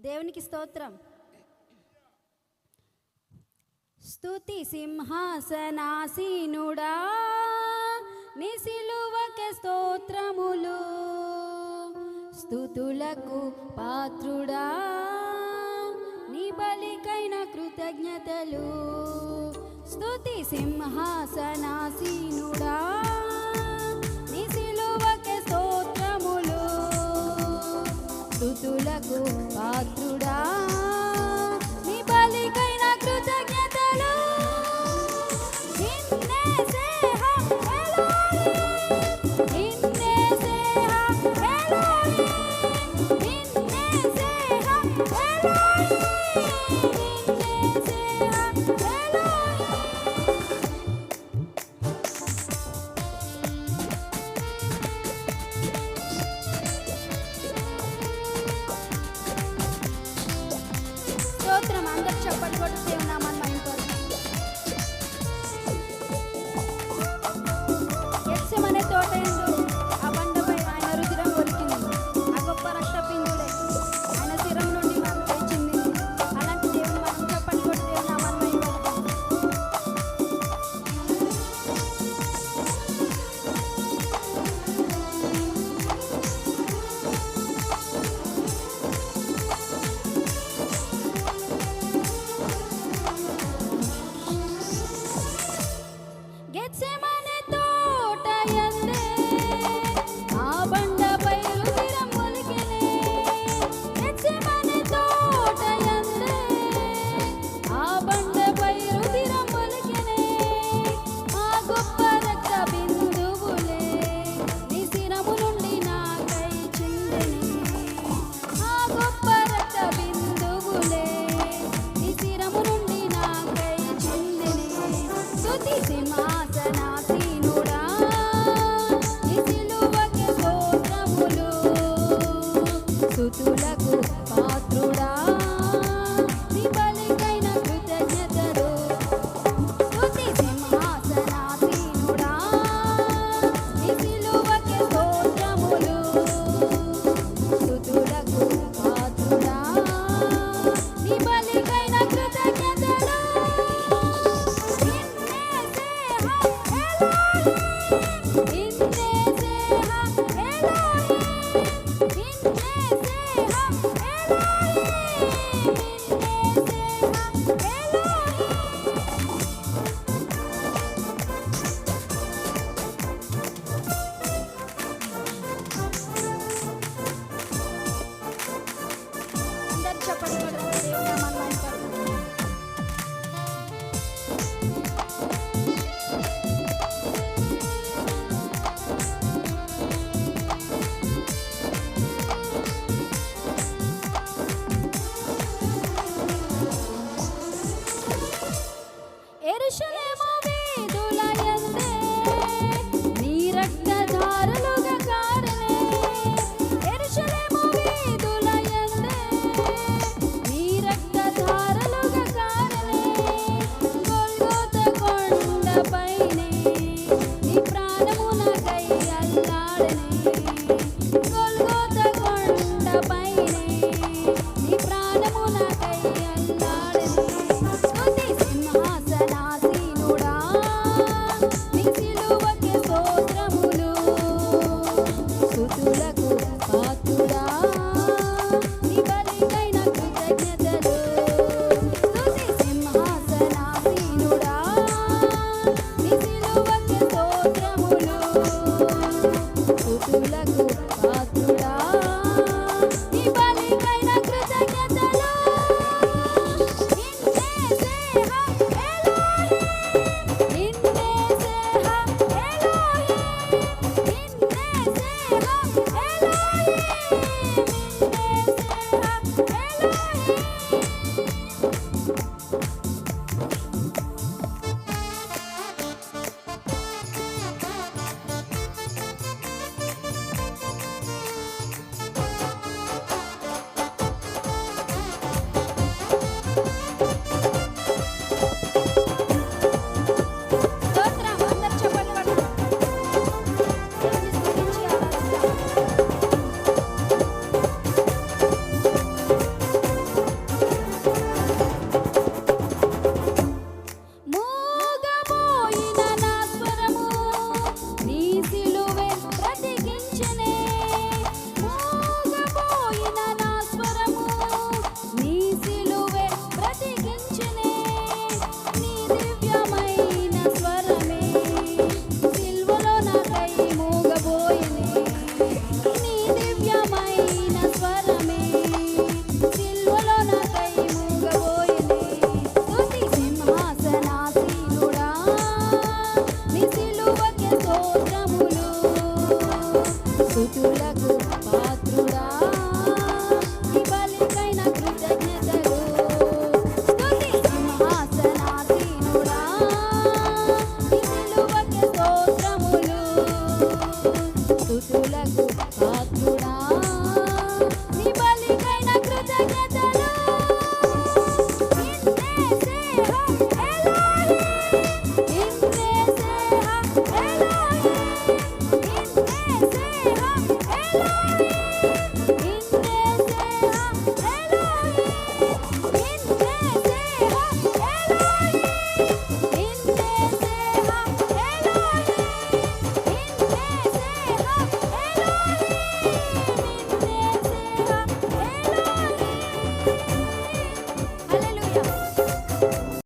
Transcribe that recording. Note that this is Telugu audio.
దేవునికి స్తోత్రం. స్తుతి సింహాసనాసీనుడా నీ సిలువకే స్తోత్రములు, స్తుతులకు పాత్రుడా నీ బలికైన కృతజ్ఞతలు. స్తుతి సింహాసనాసీనుడా నీ సిలువకే స్తోత్రములు, స్తుతులకు పాత్రుడా నీ బలికైన కృతజ్ఞతలు. స్తోత్రం. అందరూ చప్పట్లు కొట్టి దేవుని నామాన్ని మహిమపరుద్దాం. గెత్సెమనే తోట యందు ఆ బండపై ఆయన రుధిరం ఒలికింది. ఆ గొప్ప రక్తబిందువులే ఆయన శిరం నుండి మనపై చిందింది. అలాంటి దేవుని మనం చప్పట్లు కొట్టి దేవుని నామాన్ని మహిమపరుద్దాం. గెత్సెమనే తోట యందే ఆ బండపై రుధిరం ఒలికెనే. గెత్సెమనే తోట యందే ఆ బండపై రుధిరం ఒలికెనే. ఆ గొప్ప రక్త బిందువులే నీ శిరము నుండి నాకై చిందెనే. ఆ గొప్ప రక్త బిందువులే నీ శిరము నుండి నాకై చిందెనే. స్తుతి సింహాసనాసీనుడా నీ సిలువకే స్తోత్రములు, స్తుతులకు పాత్రుడా నీ బలికైన కృతజ్ఞతలు. స్తుతి సింహాసనాసీనుడా నీ సిలువకే స్తోత్రములు, స్తుతులకు పాత్రుడా నీ బలికైన కృతజ్ఞతలు. అందరూ చప్పట్లు కొడదాం. దేవుని నామాన్ని మహిమపరుద్దాం. యెరూషలేము వీధుల యందే నీ రక్తధారలుగా కారనే. యెరూషలేము వీధుల యందే నీ రక్తధారలుగా కారనే. గొల్గొతా కొండపైనే నీ ప్రాణము నాకై అల్లాడనే. గొల్గొతా కొండపైనే నీ ప్రాణము నాకై అల్లాడనే. స్తుతి సింహాసనాసీనుడా నీ సిలువకే స్తోత్రములు, స్తుతులకు పాత్రుడా నీ బలికైన కృతజ్ఞతలు. స్తుతి సింహాసనాసీనుడా నీ సిలువకే స్తోత్రములు, స్తుతులకు పాత్రుడా నీ బలికైన